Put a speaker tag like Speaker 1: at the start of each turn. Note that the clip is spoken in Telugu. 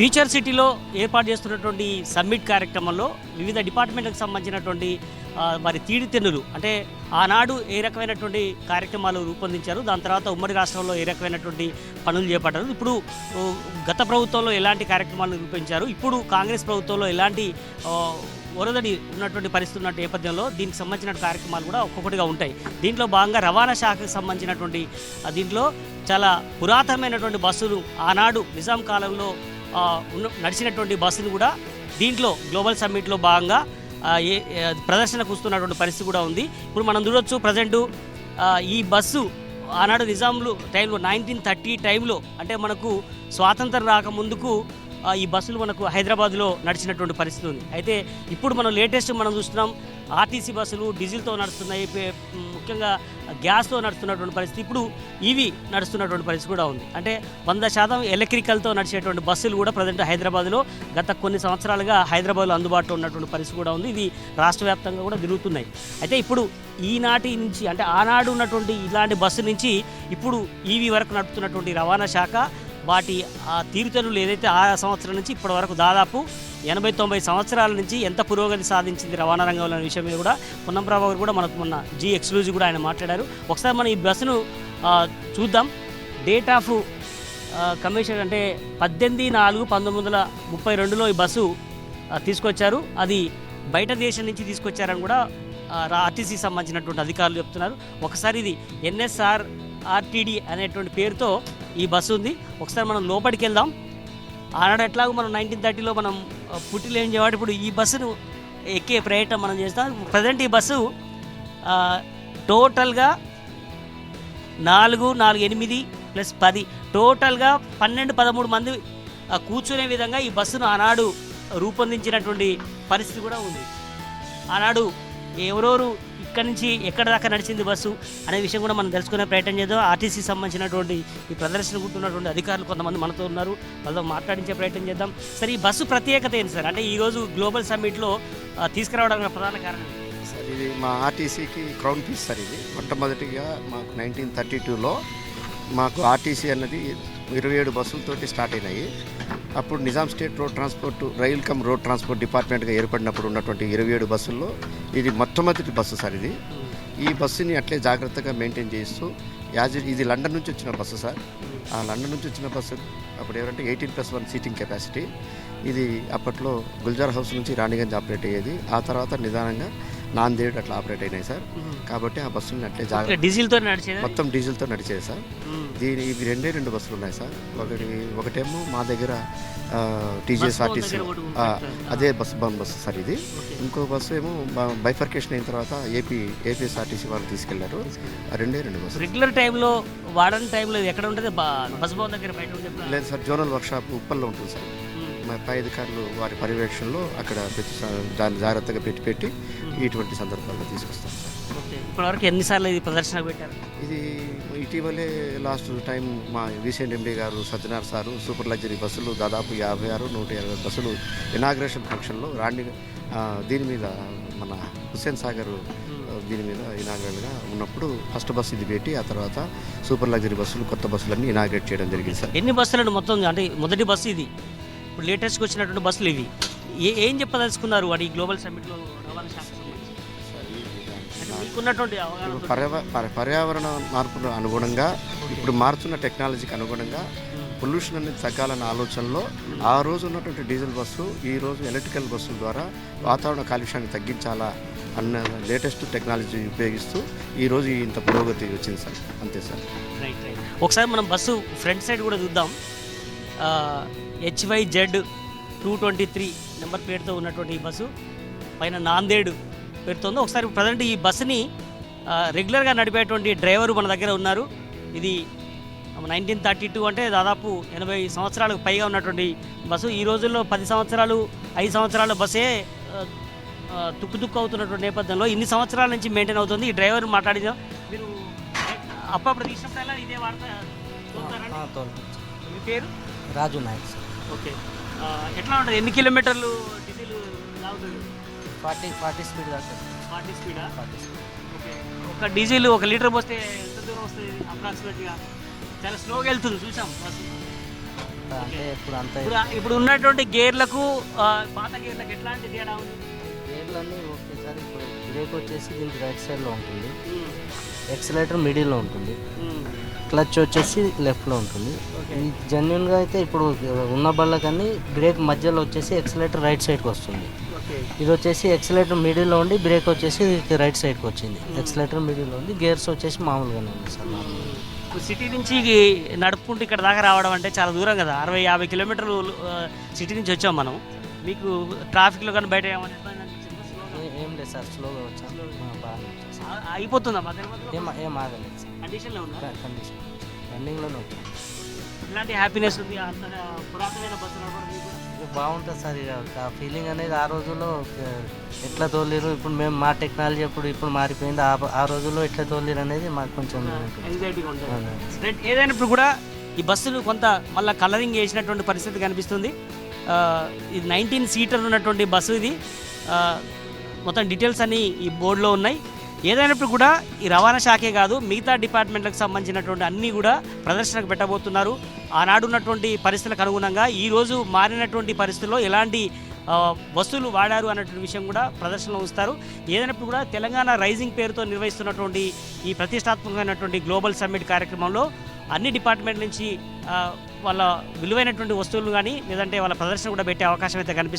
Speaker 1: ఫ్యూచర్ సిటీలో ఏర్పాటు చేస్తున్నటువంటి సమ్మిట్ కార్యక్రమంలో వివిధ డిపార్ట్మెంట్లకు సంబంధించినటువంటి మరి తీడితెన్నులు అంటే ఆనాడు ఏ రకమైనటువంటి కార్యక్రమాలు రూపొందించారు, దాని తర్వాత ఉమ్మడి రాష్ట్రంలో ఏ రకమైనటువంటి పనులు చేపట్టారు, ఇప్పుడు గత ప్రభుత్వంలో ఎలాంటి కార్యక్రమాలు రూపొందించారు, ఇప్పుడు కాంగ్రెస్ ప్రభుత్వంలో ఎలాంటి ఒరదడి ఉన్నటువంటి పరిస్థితి ఉన్న నేపథ్యంలో దీనికి సంబంధించిన కార్యక్రమాలు కూడా ఒక్కొక్కటిగా ఉంటాయి. దీంట్లో భాగంగా రవాణా శాఖకు సంబంధించినటువంటి దీంట్లో చాలా పురాతనమైనటువంటి బస్సులు ఆనాడు నిజాం కాలంలో నడిచినటువంటి బస్సులు కూడా దీంట్లో గ్లోబల్ సమ్మిట్లో భాగంగా ప్రదర్శనకు వస్తున్నటువంటి పరిస్థితి కూడా ఉంది. ఇప్పుడు మనం చూడొచ్చు ప్రజెంటు ఈ బస్సు ఆనాడు నిజాంలు టైంలో 1930 టైంలో అంటే మనకు స్వాతంత్రం రాకముందుకు ఈ బస్సులు మనకు హైదరాబాద్లో నడిచినటువంటి పరిస్థితి ఉంది. అయితే ఇప్పుడు మనం లేటెస్ట్ మనం చూస్తున్నాం ఆర్టీసీ బస్సులు డీజిల్తో నడుస్తున్నాయి, ముఖ్యంగా గ్యాస్తో నడుస్తున్నటువంటి పరిస్థితి, ఇప్పుడు ఈవీ నడుస్తున్నటువంటి పరిస్థితి కూడా ఉంది. అంటే 100% ఎలక్ట్రికల్తో నడిచేటువంటి బస్సులు కూడా ప్రజెంట్ హైదరాబాద్లో గత కొన్ని సంవత్సరాలుగా హైదరాబాద్లో అందుబాటులో ఉన్నటువంటి పరిస్థితి కూడా ఉంది. ఇది రాష్ట్ర వ్యాప్తంగా కూడా తిరుగుతున్నాయి. అయితే ఇప్పుడు ఈనాటి నుంచి అంటే ఆనాడు ఉన్నటువంటి ఇలాంటి బస్సు నుంచి ఇప్పుడు ఈవీ వరకు నడుపుతున్నటువంటి రవాణా శాఖ వాటి ఆ తీరుతెన్నులు ఏదైతే ఆ సంవత్సరం నుంచి ఇప్పటి వరకు దాదాపు 80-90 సంవత్సరాల నుంచి ఎంత పురోగతి సాధించింది రవాణా రంగంలో అనే విషయం మీద కూడా పొన్నం ప్రభాకర్ కూడా మనకు మొన్న జీ ఎక్స్క్లూజివ్ కూడా ఆయన మాట్లాడారు. ఒకసారి మనం ఈ బస్సును చూద్దాం. డేట్ ఆఫ్ కమిషన్ అంటే 18/4/1932లో ఈ బస్సు తీసుకొచ్చారు. అది బయట దేశం నుంచి తీసుకొచ్చారని కూడా ఆర్టీసీకి సంబంధించినటువంటి అధికారులు చెప్తున్నారు. ఒకసారి ఇది NSR-RTD అనేటువంటి పేరుతో ఈ బస్సు ఉంది. ఒకసారి మనం లోపలికి వెళ్దాం. ఆనాడు ఎట్లాగో మనం 1930లో మనం పుట్టిలేం చేయవాడు ఇప్పుడు ఈ బస్సును ఎక్కే ప్రయత్నం మనం చేస్తాం. ప్రజెంట్ ఈ బస్సు టోటల్గా 4, 8 + 10 టోటల్గా 12-13 మంది కూర్చునే విధంగా ఈ బస్సును ఆనాడు రూపొందించినటువంటి పరిస్థితి కూడా ఉంది. ఆనాడు ఎవరెవరు ఇక్కడి నుంచి ఎక్కడ దాకా నడిచింది బస్సు అనే విషయం కూడా మనం తెలుసుకునే ప్రయత్నం చేద్దాం. ఆర్టీసీకి సంబంధించినటువంటి ఈ ప్రదర్శనకుంటున్నటువంటి అధికారులు కొంతమంది మనతో ఉన్నారు, వాళ్ళతో మాట్లాడించే ప్రయత్నం చేద్దాం. సరే, ఈ బస్సు ప్రత్యేకత ఏంటి సార్? అంటే ఈరోజు గ్లోబల్ సమ్మిట్లో తీసుకురావడానికి ప్రధాన కారణం
Speaker 2: సార్, ఇది మా ఆర్టీసీకి క్రౌన్ పీస్ సార్. ఇది మొట్టమొదటిగా మాకు 1932లో మాకు ఆర్టీసీ అన్నది 27 బస్సులతోటి స్టార్ట్ అయినాయి. అప్పుడు Nizam state road transport rail cum road transport డిపార్ట్మెంట్గా ఏర్పడినప్పుడు ఉన్నటువంటి 27 బస్సుల్లో ఇది మొట్టమొదటి బస్సు సార్. ఇది ఈ బస్సుని అట్లే జాగ్రత్తగా మెయింటైన్ చేస్తూ ఇది లండన్ నుంచి వచ్చిన బస్సు సార్. ఆ లండన్ నుంచి వచ్చిన బస్సు అప్పుడు ఎవరంటే 18+1 సీటింగ్ కెపాసిటీ. ఇది అప్పట్లో గుల్జార్ హౌస్ నుంచి రాణిగంజ్ ఆపరేట్ అయ్యేది. ఆ తర్వాత నిదానంగా నాందేడ్ అట్లా ఆపరేట్ అయినాయి సార్. కాబట్టి ఆ బస్సుని అట్లే
Speaker 1: డీజిల్తో నడిచేది,
Speaker 2: మొత్తం డీజిల్తో నడిచేది సార్. ఇవి 2 బస్సులు ఉన్నాయి సార్. ఒకటేమో మా దగ్గర TGSRTC అదే బస్సు సార్ ఇది. ఇంకో బస్సు ఏమో బైఫర్కేషన్ అయిన తర్వాత APSRTC వాళ్ళు తీసుకెళ్లారు. 2 బస్సు
Speaker 1: రెగ్యులర్ టైంలో వాడని టైంలో ఎక్కడ ఉంటుంది? బస్ భవన్ దగ్గర బయట
Speaker 2: లేదు సార్, జోనల్ వర్క్షాప్ ఉప్పల్లో ఉంటుంది సార్. మా పై అధికారులు వారి పర్యవేక్షణలో అక్కడ దాన్ని జాగ్రత్తగా పెట్టి ఇటువంటి సందర్భాల్లో తీసుకొస్తాం సార్.
Speaker 1: ఇప్పటివరకు ఎన్నిసార్లు ఇది ప్రదర్శన పెట్టారు?
Speaker 2: ఇది ఇటీవలే లాస్ట్ టైం మా రీసెంట్ ఎండీ గారు సత్యనారాయణ సారు సూపర్ లగ్జరీ బస్సులు దాదాపు 56-120 బస్సులు ఇనాగ్రేషన్ ఫంక్షన్లో దీని మీద మన హుస్సేన్ సాగర్ దీని మీద ఇనాగ్రేట్గా ఉన్నప్పుడు ఫస్ట్ బస్సు ఇది పెట్టి ఆ తర్వాత సూపర్ లగ్జరీ బస్సులు కొత్త బస్సులన్నీ ఇనాగ్రేట్ చేయడం జరిగింది సార్.
Speaker 1: ఎన్ని బస్సులను మొత్తం అంటే మొదటి బస్సు ఇది, ఇప్పుడు లేటెస్ట్గా వచ్చినటువంటి బస్సులు ఇవి ఏం చెప్పదలుచుకున్నారు వాటి గ్లోబల్ సమ్మిట్లో రవాణా శాఖ మీకున్నటువంటి
Speaker 2: పర్యావరణ మార్పుల అనుగుణంగా ఇప్పుడు మారుతున్న టెక్నాలజీకి అనుగుణంగా పొల్యూషన్ అనేది తగ్గాలన్న ఆలోచనలో ఆ రోజు ఉన్నటువంటి డీజిల్ బస్సు ఈ రోజు ఎలక్ట్రికల్ బస్సుల ద్వారా వాతావరణ కాలుష్యాన్ని తగ్గించాలా అన్న లేటెస్ట్ టెక్నాలజీ ఉపయోగిస్తూ ఈరోజు ఇంత పురోగతి వచ్చింది సార్. అంతే సార్.
Speaker 1: రైట్. ఒకసారి మనం బస్సు ఫ్రంట్ సైడ్ కూడా చూద్దాం. HYZ-223 నెంబర్ ప్లేట్తో ఉన్నటువంటి ఈ బస్సు పైన నాందేడ్ పెడుతుందో. ఒకసారి ప్రజెంట్ ఈ బస్సుని రెగ్యులర్గా నడిపేటువంటి డ్రైవరు మన దగ్గర ఉన్నారు. ఇది 1932 అంటే దాదాపు 80 సంవత్సరాలకు పైగా ఉన్నటువంటి బస్సు. ఈ రోజుల్లో 10 సంవత్సరాలు 5 సంవత్సరాల బస్సే తుక్కు అవుతున్నటువంటి నేపథ్యంలో ఇన్ని సంవత్సరాల నుంచి మెయింటైన్ అవుతుంది. ఈ డ్రైవర్ మాట్లాడినా మీరు అప్పుడప్పుడు తీసినప్పుడల్లా ఇదే వాడతారు? మీ పేరు?
Speaker 3: రాజు నాయక్.
Speaker 1: ఓకే. ఎట్లా ఉంటుంది? ఎన్ని కిలోమీటర్లు డీజిల్ లాగుతుంది?
Speaker 3: 40 స్పీడ్ దాకా.
Speaker 1: 40 స్పీడా? 40 స్పీడ్. ఓకే. ఒక డీజిల్ 1 లీటర్ పోస్తే ఎంత దూరం వస్తుంది అప్రాక్సిమేట్గా? చాలా స్లోగా వెళ్తుంది, చూసాం బస్సు.
Speaker 3: అంటే ఇప్పుడు అంత
Speaker 1: ఇప్పుడు ఉన్నటువంటి గేర్లకు పాత గేర్లకు ఎట్లాంటి తేడా ఉంది?
Speaker 3: గేర్లన్నీ ఒకేసారి ఇప్పుడు బ్రేక్ వచ్చేసి దీనికి రైట్ సైడ్లో ఉంటుంది, ఎక్సలేటర్ మిడిల్లో ఉంటుంది, క్లచ్ వచ్చేసి లెఫ్ట్లో ఉంటుంది. ఈ జెన్యున్గా అయితే ఇప్పుడు ఉన్న బళ్ళకన్నీ బ్రేక్ మధ్యలో వచ్చేసి ఎక్సలేటర్ రైట్ సైడ్కి వస్తుంది. ఇది వచ్చేసి ఎక్సలేటర్ మిడిల్లో ఉండి బ్రేక్ వచ్చేసి రైట్ సైడ్కి వచ్చింది. ఎక్సలేటర్ మిడిల్లో ఉంది, గేర్స్ వచ్చేసి మామూలుగానే ఉంది సార్.
Speaker 1: ఇప్పుడు సిటీ నుంచి నడుపుకుంటూ ఇక్కడ దాకా రావడం అంటే చాలా దూరం కదా, 60-50 కిలోమీటర్లు సిటీ నుంచి వచ్చాం మనం. మీకు ట్రాఫిక్లో కానీ బయట ఏమైనా ఇబ్బంది అనిపించిందా?
Speaker 3: ఏం లేదు సార్, స్లోగా వచ్చాను, బాగా వచ్చేసి
Speaker 1: అయిపోతుందా మధ్య మధ్యలో?
Speaker 3: ఏం ఆగలేదు సార్,
Speaker 1: కండిషన్లో ఉందా?
Speaker 3: కండిషన్ రన్నింగ్లోనే వచ్చాను.
Speaker 1: ఇలాంటి హ్యాపీనెస్ ఉంది అంత పురాతనమైన బస్సు నడపడం మీకు?
Speaker 3: ఇది బాగుంటుంది సార్. ఇక ఆ ఫీలింగ్ అనేది ఆ రోజుల్లో ఎట్లా తోలిరు, ఇప్పుడు మేము మా టెక్నాలజీ ఇప్పుడు మారిపోయింది. ఆ రోజుల్లో ఎట్లా తోలిరు అనేది మాకు కొంచెం
Speaker 1: యాంగ్జైటీగా ఉంటుంది. రైట్, ఏదైనప్పుడు కూడా ఈ బస్సులు కొంత మళ్ళీ కలరింగ్ చేసినటువంటి పరిస్థితి కనిపిస్తుంది. ఇది 19 సీటర్ ఉన్నటువంటి బస్సు ఇది. మొత్తం డీటెయిల్స్ అన్నీ ఈ బోర్డులో ఉన్నాయి. ఏదైనప్పుడు కూడా ఈ రవాణా శాఖే కాదు, మిగతా డిపార్ట్మెంట్లకు సంబంధించినటువంటి అన్నీ కూడా ప్రదర్శనకు పెట్టబోతున్నారు. ఆనాడు ఉన్నటువంటి పరిస్థితులకు అనుగుణంగా ఈరోజు మారినటువంటి పరిస్థితుల్లో ఎలాంటి వస్తువులు వాడారు అన్నటువంటి విషయం కూడా ప్రదర్శనలో ఉంచుతారు. ఏదైనప్పుడు కూడా తెలంగాణ రైజింగ్ పేరుతో నిర్వహిస్తున్నటువంటి ఈ ప్రతిష్టాత్మకమైనటువంటి గ్లోబల్ సమ్మిట్ కార్యక్రమంలో అన్ని డిపార్ట్మెంట్ నుంచి వాళ్ళ విలువైనటువంటి వస్తువులు కానీ లేదంటే వాళ్ళ ప్రదర్శన కూడా పెట్టే అవకాశం అయితే కనిపిస్తుంది.